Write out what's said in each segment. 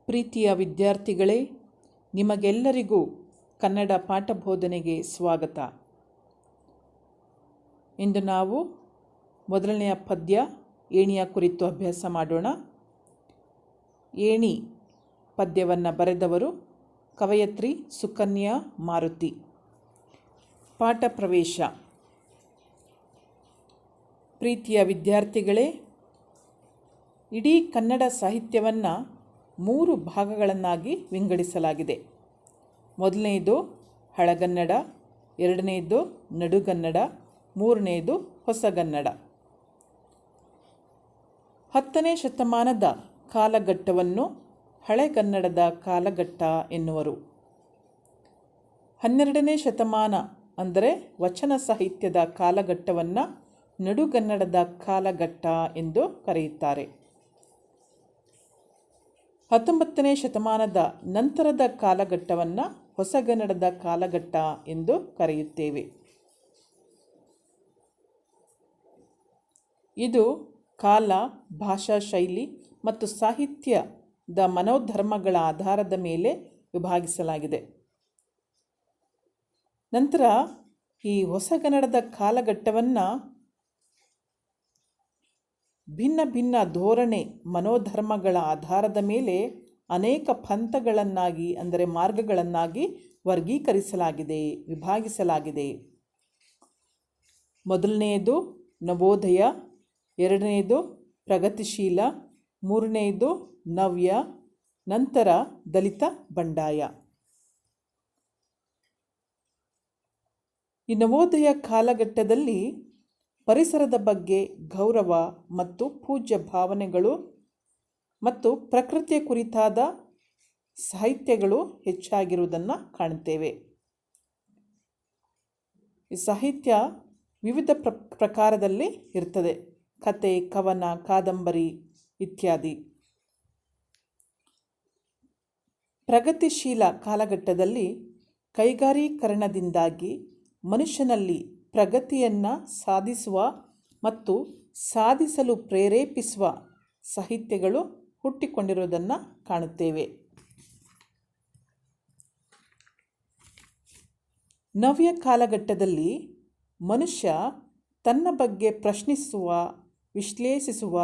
ಪ್ರೀತಿಯ ವಿದ್ಯಾರ್ಥಿಗಳೇ, ನಿಮಗೆಲ್ಲರಿಗೂ ಕನ್ನಡ ಪಾಠ ಬೋಧನೆಗೆ ಸ್ವಾಗತ. ಇಂದು ನಾವು ಮೊದಲನೆಯ ಪದ್ಯ ಏಣಿಯ ಕುರಿತು ಅಭ್ಯಾಸ ಮಾಡೋಣ. ಏಣಿ ಪದ್ಯವನ್ನು ಬರೆದವರು ಕವಯತ್ರಿ ಸುಕನ್ಯಾ ಮಾರುತಿ. ಪಾಠ ಪ್ರವೇಶ. ಪ್ರೀತಿಯ ವಿದ್ಯಾರ್ಥಿಗಳೇ, ಇಡೀ ಕನ್ನಡ ಸಾಹಿತ್ಯವನ್ನು 3 ಭಾಗಗಳನ್ನಾಗಿ ವಿಂಗಡಿಸಲಾಗಿದೆ. ಮೊದಲನೆಯದು ಹಳಗನ್ನಡ, ಎರಡನೆಯದು ನಡುಗನ್ನಡ, ಮೂರನೆಯದು ಹೊಸಗನ್ನಡ. 10ನೇ ಶತಮಾನದ ಕಾಲಘಟ್ಟವನ್ನು ಹಳೆಗನ್ನಡದ ಕಾಲಘಟ್ಟ ಎನ್ನುವರು. 12ನೇ ಶತಮಾನ ಅಂದರೆ ವಚನ ಸಾಹಿತ್ಯದ ಕಾಲಘಟ್ಟವನ್ನು ನಡುಗನ್ನಡದ ಕಾಲಘಟ್ಟ ಎಂದು ಕರೆಯುತ್ತಾರೆ. 19ನೇ ಶತಮಾನದ ನಂತರದ ಕಾಲಘಟ್ಟವನ್ನು ಹೊಸಗನ್ನಡದ ಕಾಲಘಟ್ಟ ಎಂದು ಕರೆಯುತ್ತೇವೆ. ಇದು ಕಾಲ, ಭಾಷಾ ಶೈಲಿ ಮತ್ತು ಸಾಹಿತ್ಯದ ಮನೋಧರ್ಮಗಳ ಆಧಾರದ ಮೇಲೆ ವಿಭಾಗಿಸಲಾಗಿದೆ. ನಂತರ ಈ ಹೊಸಗನ್ನಡದ ಕಾಲಘಟ್ಟವನ್ನು ಭಿನ್ನ ಭಿನ್ನ ಧೋರಣೆ, ಮನೋಧರ್ಮಗಳ ಆಧಾರದ ಮೇಲೆ ಅನೇಕ ಪಂಥಗಳನ್ನಾಗಿ ಅಂದರೆ ಮಾರ್ಗಗಳನ್ನಾಗಿ ವರ್ಗೀಕರಿಸಲಾಗಿದೆ, ವಿಭಾಗಿಸಲಾಗಿದೆ. ಮೊದಲನೆಯದು ನವೋದಯ, ಎರಡನೆಯದು ಪ್ರಗತಿಶೀಲ, ಮೂರನೆಯದು ನವ್ಯ, ನಂತರ ದಲಿತ ಬಂಡಾಯ. ಈ ನವೋದಯ ಕಾಲಘಟ್ಟದಲ್ಲಿ ಪರಿಸರದ ಬಗ್ಗೆ ಗೌರವ ಮತ್ತು ಪೂಜ್ಯ ಭಾವನೆಗಳು ಮತ್ತು ಪ್ರಕೃತಿಯ ಕುರಿತಾದ ಸಾಹಿತ್ಯಗಳು ಹೆಚ್ಚಾಗಿರುವುದನ್ನು ಕಾಣುತ್ತೇವೆ. ಈ ಸಾಹಿತ್ಯ ವಿವಿಧ ಪ್ರಕಾರದಲ್ಲಿ ಇರ್ತದೆ. ಕತೆ, ಕವನ, ಕಾದಂಬರಿ ಇತ್ಯಾದಿ. ಪ್ರಗತಿಶೀಲ ಕಾಲಘಟ್ಟದಲ್ಲಿ ಕೈಗಾರೀಕರಣದಿಂದಾಗಿ ಮನುಷ್ಯನಲ್ಲಿ ಪ್ರಗತಿಯನ್ನು ಸಾಧಿಸುವ ಮತ್ತು ಸಾಧಿಸಲು ಪ್ರೇರೇಪಿಸುವ ಸಾಹಿತ್ಯಗಳು ಹುಟ್ಟಿಕೊಂಡಿರುವುದನ್ನು ಕಾಣುತ್ತೇವೆ. ನವ್ಯ ಕಾಲಘಟ್ಟದಲ್ಲಿ ಮನುಷ್ಯ ತನ್ನ ಬಗ್ಗೆ ಪ್ರಶ್ನಿಸುವ, ವಿಶ್ಲೇಷಿಸುವ,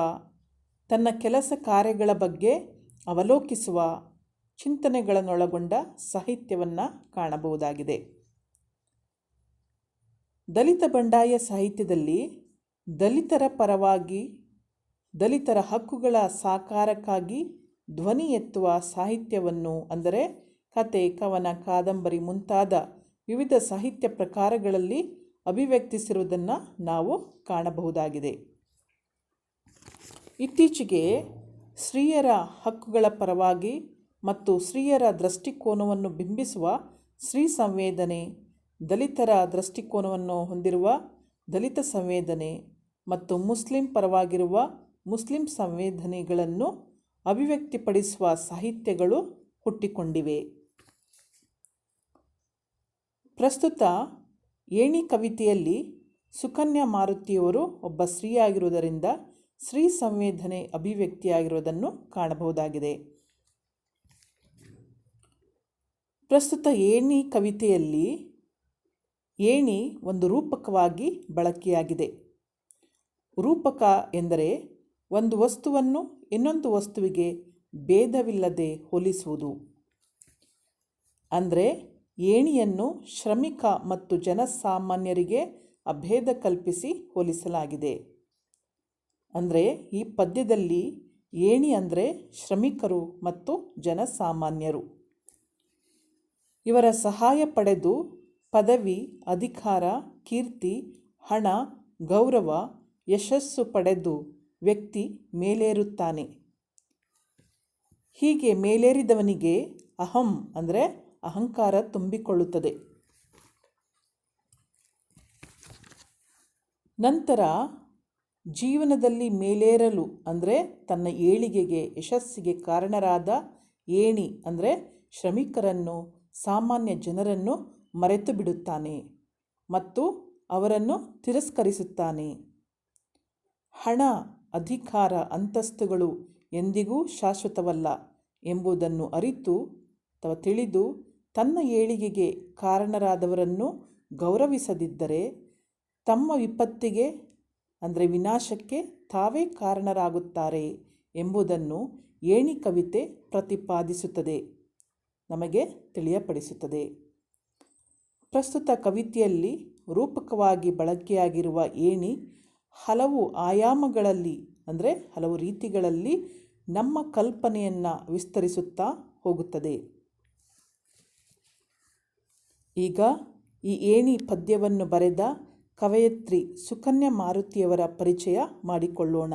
ತನ್ನ ಕೆಲಸ ಕಾರ್ಯಗಳ ಬಗ್ಗೆ ಅವಲೋಕಿಸುವ ಚಿಂತನೆಗಳನ್ನೊಳಗೊಂಡ ಸಾಹಿತ್ಯವನ್ನು ಕಾಣಬಹುದಾಗಿದೆ. ದಲಿತ ಬಂಡಾಯ ಸಾಹಿತ್ಯದಲ್ಲಿ ದಲಿತರ ಪರವಾಗಿ, ದಲಿತರ ಹಕ್ಕುಗಳ ಸಾಕಾರಕ್ಕಾಗಿ ಧ್ವನಿ ಎತ್ತುವ ಸಾಹಿತ್ಯವನ್ನು ಅಂದರೆ ಕತೆ, ಕವನ, ಕಾದಂಬರಿ ಮುಂತಾದ ವಿವಿಧ ಸಾಹಿತ್ಯ ಪ್ರಕಾರಗಳಲ್ಲಿ ಅಭಿವ್ಯಕ್ತಿಸಿರುವುದನ್ನು ನಾವು ಕಾಣಬಹುದಾಗಿದೆ. ಇತ್ತೀಚೆಗೆ ಸ್ತ್ರೀಯರ ಹಕ್ಕುಗಳ ಪರವಾಗಿ ಮತ್ತು ಸ್ತ್ರೀಯರ ದೃಷ್ಟಿಕೋನವನ್ನು ಬಿಂಬಿಸುವ ಸ್ತ್ರೀ ಸಂವೇದನೆ, ದಲಿತರ ದೃಷ್ಟಿಕೋನವನ್ನು ಹೊಂದಿರುವ ದಲಿತ ಸಂವೇದನೆ ಮತ್ತು ಮುಸ್ಲಿಂ ಪರವಾಗಿರುವ ಮುಸ್ಲಿಂ ಸಂವೇದನೆಗಳನ್ನು ಅಭಿವ್ಯಕ್ತಿಪಡಿಸುವ ಸಾಹಿತ್ಯಗಳು ಹುಟ್ಟಿಕೊಂಡಿವೆ. ಪ್ರಸ್ತುತ ಏಣಿ ಕವಿತೆಯಲ್ಲಿ ಸುಕನ್ಯಾ ಮಾರುತಿಯವರು ಒಬ್ಬ ಸ್ತ್ರೀಯಾಗಿರುವುದರಿಂದ ಸ್ತ್ರೀ ಸಂವೇದನೆ ಅಭಿವ್ಯಕ್ತಿಯಾಗಿರುವುದನ್ನು ಕಾಣಬಹುದಾಗಿದೆ. ಪ್ರಸ್ತುತ ಏಣಿ ಕವಿತೆಯಲ್ಲಿ ಏಣಿ ಒಂದು ರೂಪಕವಾಗಿ ಬಳಕೆಯಾಗಿದೆ. ರೂಪಕ ಎಂದರೆ ಒಂದು ವಸ್ತುವನ್ನು ಇನ್ನೊಂದು ವಸ್ತುವಿಗೆ ಭೇದವಿಲ್ಲದೆ ಹೋಲಿಸುವುದು. ಅಂದರೆ ಏಣಿಯನ್ನು ಶ್ರಮಿಕ ಮತ್ತು ಜನಸಾಮಾನ್ಯರಿಗೆ ಅಭೇದ ಕಲ್ಪಿಸಿ ಹೋಲಿಸಲಾಗಿದೆ. ಅಂದರೆ ಈ ಪದ್ಯದಲ್ಲಿ ಏಣಿ ಅಂದರೆ ಶ್ರಮಿಕರು ಮತ್ತು ಜನಸಾಮಾನ್ಯರು. ಇವರ ಸಹಾಯ ಪಡೆದು ಪದವಿ, ಅಧಿಕಾರ, ಕೀರ್ತಿ, ಹಣ, ಗೌರವ, ಯಶಸ್ಸು ಪಡೆದು ವ್ಯಕ್ತಿ ಮೇಲೇರುತ್ತಾನೆ. ಹೀಗೆ ಮೇಲೇರಿದವನಿಗೆ ಅಹಂ ಅಂದರೆ ಅಹಂಕಾರ ತುಂಬಿಕೊಳ್ಳುತ್ತದೆ. ನಂತರ ಜೀವನದಲ್ಲಿ ಮೇಲೇರಲು ಅಂದರೆ ತನ್ನ ಏಳಿಗೆಗೆ, ಯಶಸ್ಸಿಗೆ ಕಾರಣರಾದ ಏಣಿ ಅಂದರೆ ಶ್ರಮಿಕರನ್ನು, ಸಾಮಾನ್ಯ ಜನರನ್ನು ಮರೆತು ಬಿಡುತ್ತಾನೆ ಮತ್ತು ಅವರನ್ನು ತಿರಸ್ಕರಿಸುತ್ತಾನೆ. ಹಣ, ಅಧಿಕಾರ, ಅಂತಸ್ತುಗಳು ಎಂದಿಗೂ ಶಾಶ್ವತವಲ್ಲ ಎಂಬುದನ್ನು ಅರಿತು ಅಥವಾ ತಿಳಿದು ತನ್ನ ಏಳಿಗೆಗೆ ಕಾರಣರಾದವರನ್ನು ಗೌರವಿಸದಿದ್ದರೆ ತಮ್ಮ ವಿಪತ್ತಿಗೆ ಅಂದರೆ ವಿನಾಶಕ್ಕೆ ತಾವೇ ಕಾರಣರಾಗುತ್ತಾರೆ ಎಂಬುದನ್ನು ಏಣಿ ಕವಿತೆ ಪ್ರತಿಪಾದಿಸುತ್ತದೆ, ನಮಗೆ ತಿಳಿಯಪಡಿಸುತ್ತದೆ. ಪ್ರಸ್ತುತ ಕವಿತೆಯಲ್ಲಿ ರೂಪಕವಾಗಿ ಬಳಕೆಯಾಗಿರುವ ಏಣಿ ಹಲವು ಆಯಾಮಗಳಲ್ಲಿ ಅಂದರೆ ಹಲವು ರೀತಿಗಳಲ್ಲಿ ನಮ್ಮ ಕಲ್ಪನೆಯನ್ನು ವಿಸ್ತರಿಸುತ್ತಾ ಹೋಗುತ್ತದೆ. ಈಗ ಈ ಏಣಿ ಪದ್ಯವನ್ನು ಬರೆದ ಕವಯತ್ರಿ ಸುಕನ್ಯಾ ಮಾರುತಿಯವರ ಪರಿಚಯ ಮಾಡಿಕೊಳ್ಳೋಣ.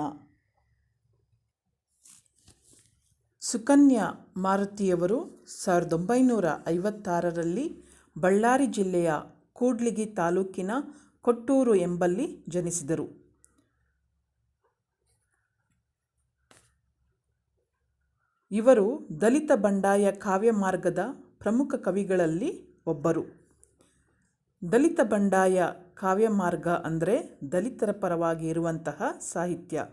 ಸುಕನ್ಯಾ ಮಾರುತಿಯವರು 1956ರಲ್ಲಿ ಬಳ್ಳಾರಿ ಜಿಲ್ಲೆಯ ಕೂಡ್ಲಿಗಿ ತಾಲೂಕಿನ ಕೊಟ್ಟೂರು ಎಂಬಲ್ಲಿ ಜನಿಸಿದರು. ಇವರು ದಲಿತ ಬಂಡಾಯ ಕಾವ್ಯಮಾರ್ಗದ ಪ್ರಮುಖ ಕವಿಗಳಲ್ಲಿ ಒಬ್ಬರು. ದಲಿತ ಬಂಡಾಯ ಕಾವ್ಯಮಾರ್ಗ ಅಂದರೆ ದಲಿತರ ಪರವಾಗಿ ಇರುವಂತಹ ಸಾಹಿತ್ಯ.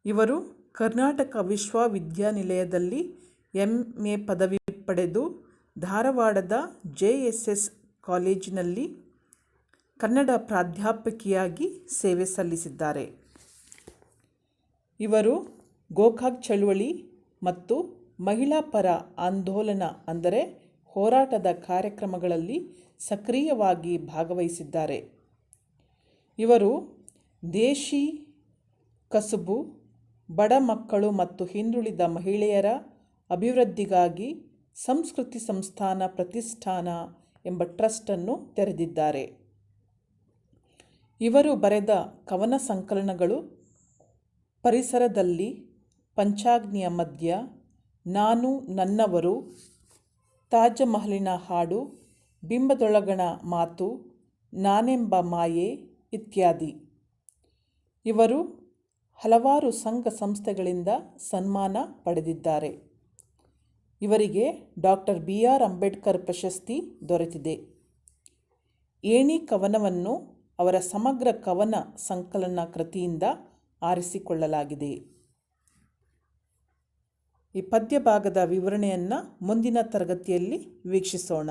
ಇವರು ಕರ್ನಾಟಕ ವಿಶ್ವವಿದ್ಯಾನಿಲಯದಲ್ಲಿ MA ಪದವಿ ಪಡೆದು ಧಾರವಾಡದ JSS ಕಾಲೇಜಿನಲ್ಲಿ ಕನ್ನಡ ಪ್ರಾಧ್ಯಾಪಕಿಯಾಗಿ ಸೇವೆ ಸಲ್ಲಿಸಿದ್ದಾರೆ. ಇವರು ಗೋಕಾಕ್ ಚಳುವಳಿ ಮತ್ತು ಮಹಿಳಾ ಪರ ಆಂದೋಲನ ಅಂದರೆ ಹೋರಾಟದ ಕಾರ್ಯಕ್ರಮಗಳಲ್ಲಿ ಸಕ್ರಿಯವಾಗಿ ಭಾಗವಹಿಸಿದ್ದಾರೆ. ಇವರು ದೇಶಿ ಕಸುಬು, ಬಡ ಮಕ್ಕಳು ಮತ್ತು ಹಿಂದುಳಿದ ಮಹಿಳೆಯರ ಅಭಿವೃದ್ಧಿಗಾಗಿ ಸಂಸ್ಕೃತಿ ಸಂಸ್ಥಾನ ಪ್ರತಿಷ್ಠಾನ ಎಂಬ ಟ್ರಸ್ಟನ್ನು ತೆರೆದಿದ್ದಾರೆ. ಇವರು ಬರೆದ ಕವನ ಸಂಕಲನಗಳು ಪರಿಸರದಲ್ಲಿ, ಪಂಚಾಗ್ನಿಯ ಮಧ್ಯ, ನಾನು ನನ್ನವರು, ತಾಜಮಹಲಿನ ಹಾಡು, ಬಿಂಬದೊಳಗಣ ಮಾತು, ನಾನೆಂಬ ಮಾಯೆ ಇತ್ಯಾದಿ. ಇವರು ಹಲವಾರು ಸಂಘ ಸಂಸ್ಥೆಗಳಿಂದ ಸನ್ಮಾನ ಪಡೆದಿದ್ದಾರೆ. ಇವರಿಗೆ ಡಾಕ್ಟರ್ BR ಅಂಬೇಡ್ಕರ್ ಪ್ರಶಸ್ತಿ ದೊರೆತಿದೆ. ಏಣಿ ಕವನವನ್ನು ಅವರ ಸಮಗ್ರ ಕವನ ಸಂಕಲನ ಕೃತಿಯಿಂದ ಆರಿಸಿಕೊಳ್ಳಲಾಗಿದೆ. ಈ ಪದ್ಯ ಭಾಗದ ವಿವರಣೆಯನ್ನು ಮುಂದಿನ ತರಗತಿಯಲ್ಲಿ ವೀಕ್ಷಿಸೋಣ.